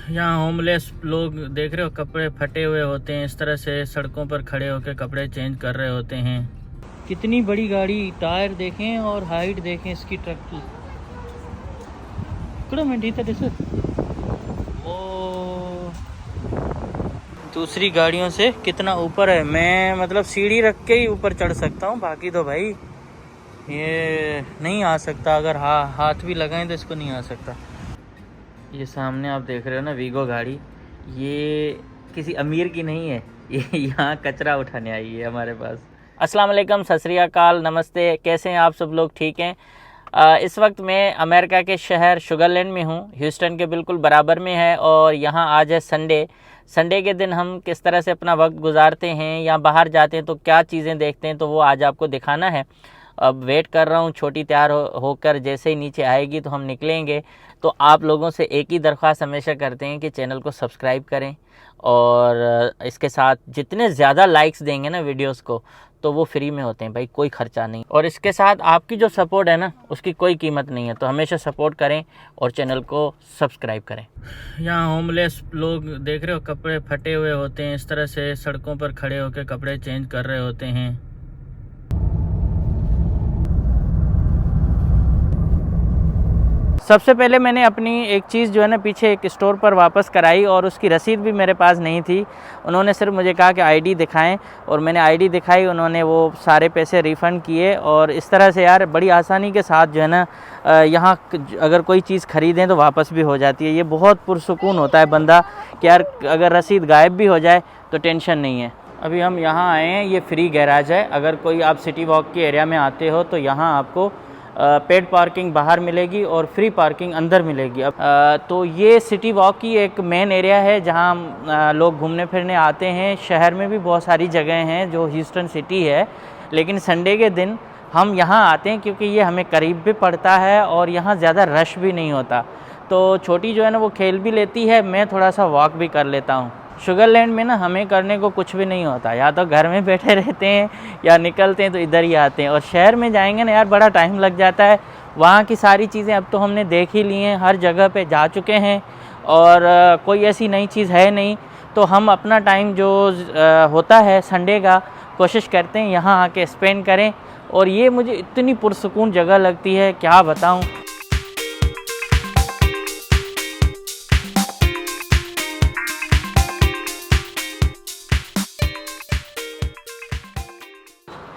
यहाँ होमलेस लोग देख रहे हो, कपड़े फटे हुए होते हैं, इस तरह से सड़कों पर खड़े होकर कपड़े चेंज कर रहे होते हैं। कितनी बड़ी गाड़ी, टायर देखें और हाइट देखें इसकी ट्रक की। ओ, दूसरी गाड़ियों से कितना ऊपर है। मैं मतलब सीढ़ी रख के ही ऊपर चढ़ सकता हूँ, बाकी तो भाई ये नहीं आ सकता। अगर हाथ भी लगाएं तो इसको नहीं आ सकता। ये सामने आप देख रहे हो ना वीगो गाड़ी, ये किसी अमीर की नहीं है, ये यहाँ कचरा उठाने आई है हमारे पास। अस्सलाम वालेकुम, सत श्री अकाल, नमस्ते। कैसे हैं आप सब लोग? ठीक हैं। इस वक्त मैं अमेरिका के शहर शुगरलैंड में हूँ, ह्यूस्टन के बिल्कुल बराबर में है। और यहाँ आज है संडे के दिन हम किस तरह से अपना वक्त गुजारते हैं या बाहर जाते हैं तो क्या चीज़ें देखते हैं, तो वो आज आपको दिखाना है। अब वेट कर रहा हूँ, छोटी तैयार होकर जैसे ही नीचे आएगी तो हम निकलेंगे। तो आप लोगों से एक ही दरख्वास्त हमेशा करते हैं कि चैनल को सब्सक्राइब करें, और इसके साथ जितने ज़्यादा लाइक्स देंगे ना वीडियोस को, तो वो फ्री में होते हैं भाई, कोई ख़र्चा नहीं। और इसके साथ आपकी जो सपोर्ट है ना, उसकी कोई कीमत नहीं है। तो हमेशा सपोर्ट करें और चैनल को सब्सक्राइब करें। यहाँ होमलेस लोग देख रहे हो, कपड़े फटे हुए होते हैं, इस तरह से सड़कों पर खड़े होकर कपड़े चेंज कर रहे होते हैं। सबसे पहले मैंने अपनी एक चीज़ जो है ना पीछे एक स्टोर पर वापस कराई, और उसकी रसीद भी मेरे पास नहीं थी। उन्होंने सिर्फ मुझे कहा कि आईडी दिखाएं, और मैंने आईडी दिखाई, उन्होंने वो सारे पैसे रिफ़ंड किए। और इस तरह से यार बड़ी आसानी के साथ जो है ना यहाँ अगर कोई चीज़ ख़रीदें तो वापस भी हो जाती है। ये बहुत पुरसुकून होता है बंदा कि यार अगर रसीद गायब भी हो जाए तो टेंशन नहीं है। अभी हम यहाँ आए हैं, ये फ्री गैराज है। अगर कोई आप सिटी वॉक के एरिया में आते हो तो यहाँ आपको पेड पार्किंग बाहर मिलेगी और फ्री पार्किंग अंदर मिलेगी। अब तो ये सिटी वॉक की एक मेन एरिया है जहाँ लोग घूमने फिरने आते हैं। शहर में भी बहुत सारी जगह हैं जो ह्यूस्टन सिटी है, लेकिन संडे के दिन हम यहाँ आते हैं क्योंकि ये हमें करीब भी पड़ता है और यहाँ ज़्यादा रश भी नहीं होता। तो छोटी जो है ना वो खेल भी लेती है, मैं थोड़ा सा वॉक भी कर लेता हूँ। शुगरलैंड में ना हमें करने को कुछ भी नहीं होता, या तो घर में बैठे रहते हैं या निकलते हैं तो इधर ही आते हैं। और शहर में जाएंगे ना यार बड़ा टाइम लग जाता है। वहाँ की सारी चीज़ें अब तो हमने देख ही ली हैं, हर जगह पे जा चुके हैं, और कोई ऐसी नई चीज़ है नहीं। तो हम अपना टाइम जो होता है संडे का, कोशिश करते हैं यहाँ आके स्पेंड करें। और ये मुझे इतनी पुरसुकून जगह लगती है, क्या बताऊँ।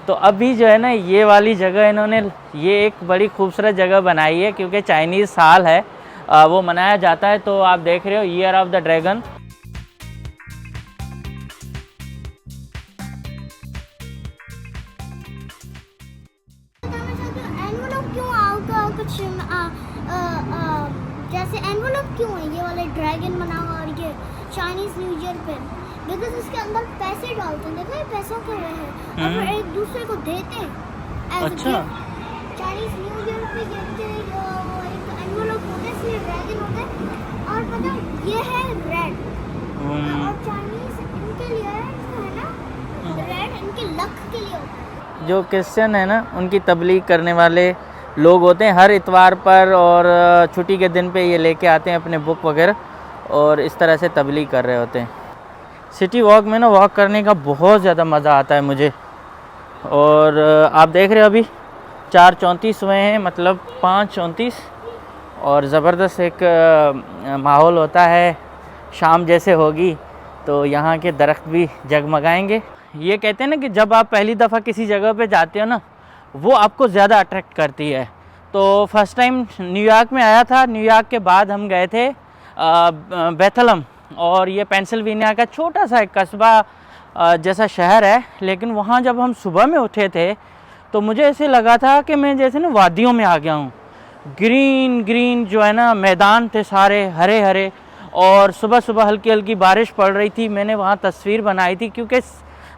तो अभी जो है ना ये वाली जगह इन्होंने ये एक बड़ी खूबसूरत जगह बनाई है, क्योंकि चाइनीज़ साल है वो मनाया जाता है। तो आप देख रहे हो ईयर ऑफ द ड्रैगन। जैसे एनवलप क्यों है ये वाले ड्रैगन बना हुआ, और ये चाइनीज न्यू ईयर पे बिकॉज इसके अंदर पैसे डालते हैं, देखो ये पैसों के हुए हैं और फिर एक दूसरे को देते हैं। अच्छा, चाइनीज न्यू ईयर पे देते हैं, एक एनवलप होता है, इसलिए ड्रैगन होता है। और पता है ये है रेड, और चाइनीज इनके लिए है ना रेड, इनके लक के लिए होता है। जो क्रिश्चियन है ना उनकी तबलीग करने वाले लोग होते हैं, हर इतवार पर और छुट्टी के दिन पे ये लेके आते हैं अपने बुक वगैरह, और इस तरह से तबलीग कर रहे होते हैं। सिटी वॉक में ना वॉक करने का बहुत ज़्यादा मज़ा आता है मुझे। और आप देख रहे हो अभी 4:34 हुए हैं, मतलब 5:34, और ज़बरदस्त एक माहौल होता है। शाम जैसे होगी तो यहाँ के दरख्त भी जगमगाएंगे। ये कहते हैं ना कि जब आप पहली दफ़ा किसी जगह पे जाते हो ना, वो आपको ज़्यादा अट्रैक्ट करती है। तो फर्स्ट टाइम न्यूयॉर्क में आया था, न्यूयॉर्क के बाद हम गए थे बेथलम, और ये पेंसिल्वेनिया का छोटा सा एक कस्बा जैसा शहर है। लेकिन वहाँ जब हम सुबह में उठे थे तो मुझे ऐसे लगा था कि मैं जैसे ना वादियों में आ गया हूँ। ग्रीन ग्रीन जो है ना मैदान थे सारे हरे हरे, और सुबह सुबह हल्की हल्की बारिश पड़ रही थी। मैंने वहाँ तस्वीर बनाई थी, क्योंकि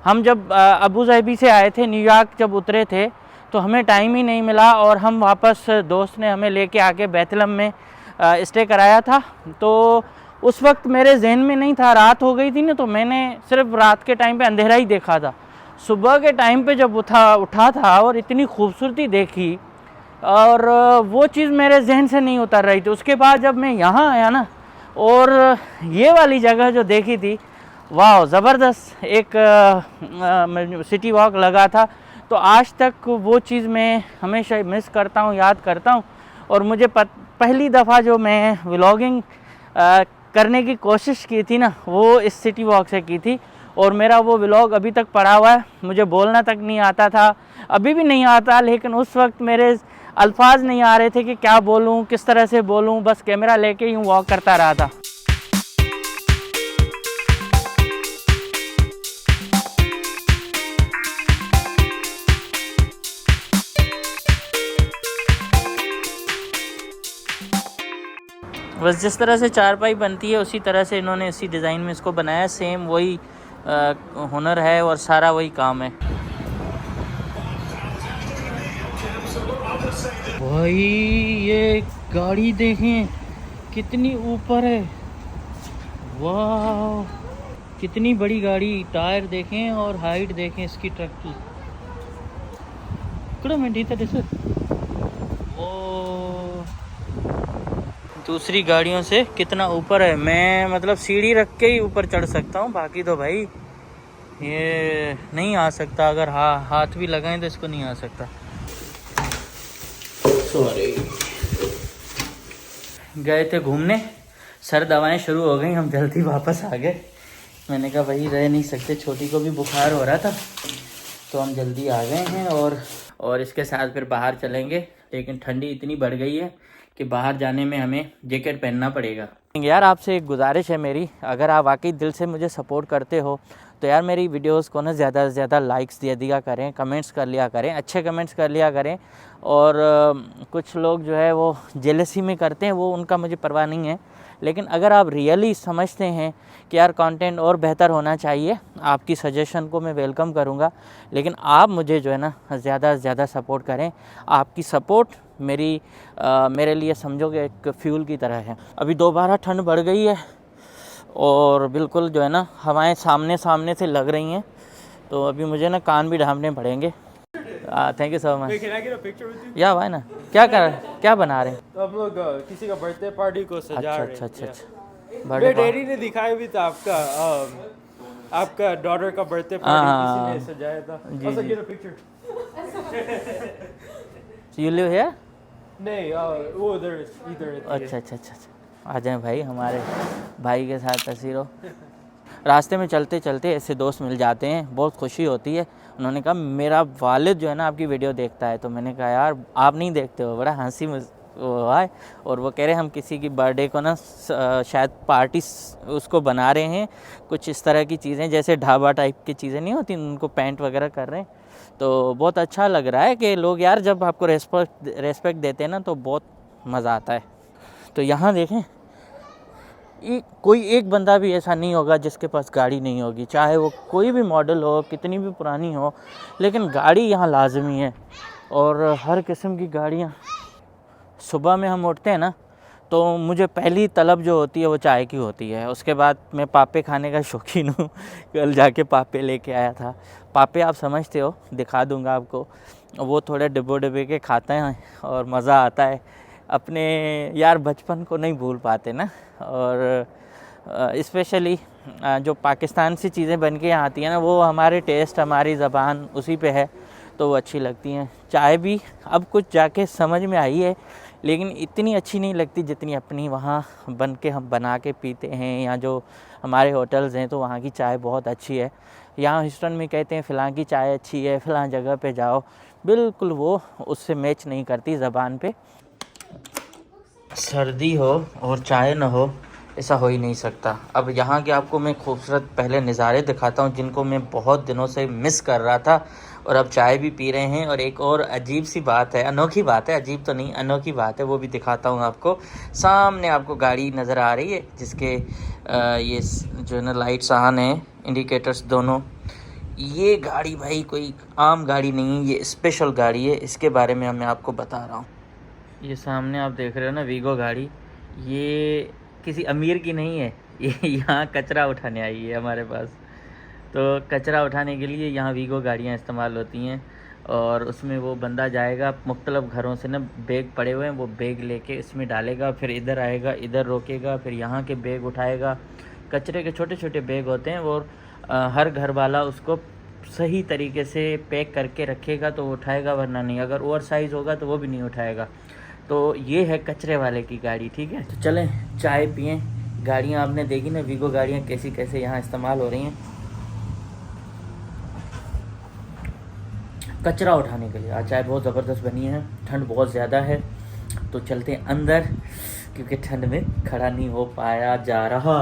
हम जब अबू धाबी से आए थे, न्यूयॉर्क जब उतरे थे तो हमें टाइम ही नहीं मिला, और हम वापस दोस्त ने हमें लेके आके बेथलम में स्टे कराया था। तो उस वक्त मेरे जहन में नहीं था, रात हो गई थी ना, तो मैंने सिर्फ रात के टाइम पे अंधेरा ही देखा था। सुबह के टाइम पे जब उठा था और इतनी खूबसूरती देखी, और वो चीज़ मेरे जहन से नहीं उतर रही थी। उसके बाद जब मैं यहाँ आया ना, और ये वाली जगह जो देखी थी, वाह ज़बरदस्त एक सिटी वॉक लगा था। तो आज तक वो चीज़ मैं हमेशा मिस करता हूँ, याद करता हूँ। और मुझे पहली दफ़ा जो मैं व्लॉगिंग करने की कोशिश की थी ना, वो इस सिटी वॉक से की थी। और मेरा वो व्लॉग अभी तक पड़ा हुआ है। मुझे बोलना तक नहीं आता था, अभी भी नहीं आता, लेकिन उस वक्त मेरे अल्फाज नहीं आ रहे थे कि क्या बोलूँ, किस तरह से बोलूँ। बस कैमरा लेके यूँ वॉक करता रहा था। बस जिस तरह से चारपाई बनती है उसी तरह से इन्होंने इसी डिज़ाइन में इसको बनाया। सेम वही हुनर है और सारा वही काम है। भाई ये गाड़ी देखें कितनी ऊपर है, वाह कितनी बड़ी गाड़ी। टायर देखें और हाइट देखें इसकी ट्रक की। वो दूसरी गाड़ियों से कितना ऊपर है। मैं मतलब सीढ़ी रख के ही ऊपर चढ़ सकता हूँ, बाकी तो भाई ये नहीं आ सकता। अगर हाथ भी लगाएं तो इसको नहीं आ सकता। सॉरी, गए थे घूमने, सर दवाएं शुरू हो गई, हम जल्दी वापस आ गए। मैंने कहा भाई रह नहीं सकते, छोटी को भी बुखार हो रहा था तो हम जल्दी आ गए हैं। और इसके साथ फिर बाहर चलेंगे, लेकिन ठंडी इतनी बढ़ गई है कि बाहर जाने में हमें जैकेट पहनना पड़ेगा। यार आपसे एक गुजारिश है मेरी, अगर आप वाकई दिल से मुझे सपोर्ट करते हो तो यार मेरी वीडियोस को ना ज़्यादा से ज़्यादा लाइक्स दे दिया करें, कमेंट्स कर लिया करें, अच्छे कमेंट्स कर लिया करें। और कुछ लोग जो है वो जेलसी में करते हैं, वो उनका मुझे परवाह नहीं है। लेकिन अगर आप रियली समझते हैं कि यार कंटेंट और बेहतर होना चाहिए, आपकी सजेशन को मैं वेलकम करूँगा। लेकिन आप मुझे जो है ना ज़्यादा से ज़्यादा सपोर्ट करें। आपकी सपोर्ट मेरे लिए समझोगे एक फ्यूल की तरह है। अभी दोबारा ठंड बढ़ गई है और बिल्कुल जो है ना हवाएं सामने से लग रही हैं, तो अभी मुझे ना कान भी ढांपने पड़ेंगे। Thank you so much. या भाई ना क्या बना रहे हैं? तो हम लोग किसी का बर्थडे पार्टी को सजा रहे हैं। अच्छा। मेरे डैडी ने दिखाया भी था आपका डॉटर का बर्थडे पार्टी किसी ने सजाया था। Also get a picture. You live here? नहीं, वो इधर। अच्छा। आ जाएं भाई, हमारे भाई के साथ तस्वीर हो। रास्ते में चलते चलते ऐसे दोस्त मिल जाते हैं, बहुत खुशी होती है। उन्होंने कहा मेरा वालिद जो है ना आपकी वीडियो देखता है। तो मैंने कहा यार आप नहीं देखते हो, बड़ा हंसी हुआ है। और वो कह रहे हम किसी की बर्थडे को ना शायद पार्टी उसको बना रहे हैं, कुछ इस तरह की चीज़ें जैसे ढाबा टाइप की चीज़ें नहीं होती, उनको पेंट वगैरह कर रहे हैं। तो बहुत अच्छा लग रहा है कि लोग यार जब आपको रेस्पेक्ट देते हैं ना तो बहुत मज़ा आता है। तो यहाँ देखें, कोई एक बंदा भी ऐसा नहीं होगा जिसके पास गाड़ी नहीं होगी, चाहे वो कोई भी मॉडल हो, कितनी भी पुरानी हो, लेकिन गाड़ी यहाँ लाजमी है। और हर किस्म की गाड़ियाँ। सुबह में हम उठते हैं ना तो मुझे पहली तलब जो होती है वो चाय की होती है। उसके बाद मैं पापे खाने का शौकीन हूँ। कल जाके पापे लेके आया था। पापे आप समझते हो, दिखा दूँगा आपको। वो थोड़े डिब्बे के खाते हैं और मज़ा आता है। अपने यार बचपन को नहीं भूल पाते ना। और स्पेशली जो पाकिस्तान से चीज़ें बन के यहाँ आती हैं ना, वो हमारे टेस्ट, हमारी ज़बान उसी पे है, तो वो अच्छी लगती हैं। चाय भी अब कुछ जाके समझ में आई है, लेकिन इतनी अच्छी नहीं लगती जितनी अपनी वहाँ हम बना के पीते हैं। या जो हमारे होटल्स हैं तो वहाँ की चाय बहुत अच्छी है। यहाँ ह्यूस्टन में कहते हैं फ़लाँ की चाय अच्छी है, फ़लाँ जगह पे जाओ, बिल्कुल वो उससे मैच नहीं करती ज़बान पे। सर्दी हो और चाय ना हो, ऐसा हो ही नहीं सकता। अब यहाँ के आपको मैं खूबसूरत पहले नज़ारे दिखाता हूँ जिनको मैं बहुत दिनों से मिस कर रहा था, और अब चाय भी पी रहे हैं। और एक और अजीब सी बात है, अनोखी बात है, अजीब तो नहीं अनोखी बात है, वो भी दिखाता हूँ आपको। सामने आपको गाड़ी नज़र आ रही है जिसके ये जो है ना लाइट्स ऑन है, इंडिकेटर्स दोनों। ये गाड़ी भाई कोई आम गाड़ी नहीं है, ये स्पेशल गाड़ी है। इसके बारे में मैं आपको बता रहा हूँ। ये सामने आप देख रहे हो ना वीगो गाड़ी, ये किसी अमीर की नहीं है, ये यहाँ कचरा उठाने आई है हमारे पास। तो कचरा उठाने के लिए यहाँ वीगो गाड़ियाँ इस्तेमाल होती हैं। और उसमें वो बंदा जाएगा, मुख्तलिफ घरों से ना बैग पड़े हुए हैं, वो बैग लेके इसमें डालेगा, फिर इधर आएगा, इधर रोकेगा, फिर यहाँ के बैग उठाएगा। कचरे के छोटे छोटे बैग होते हैं, और हर घर वाला उसको सही तरीके से पैक करके रखेगा तो वो उठाएगा, वरना नहीं। अगर ओवर साइज़ होगा तो वो भी नहीं उठाएगा। तो ये है कचरे वाले की गाड़ी, ठीक है। तो चलें चाय पिएं। गाड़ियाँ आपने देखी ना, वीगो गाड़ियाँ कैसी कैसे यहाँ इस्तेमाल हो रही हैं कचरा उठाने के लिए। आज चाय बहुत ज़बरदस्त बनी है, ठंड बहुत ज़्यादा है, तो चलते हैं अंदर, क्योंकि ठंड में खड़ा नहीं हो पाया जा रहा।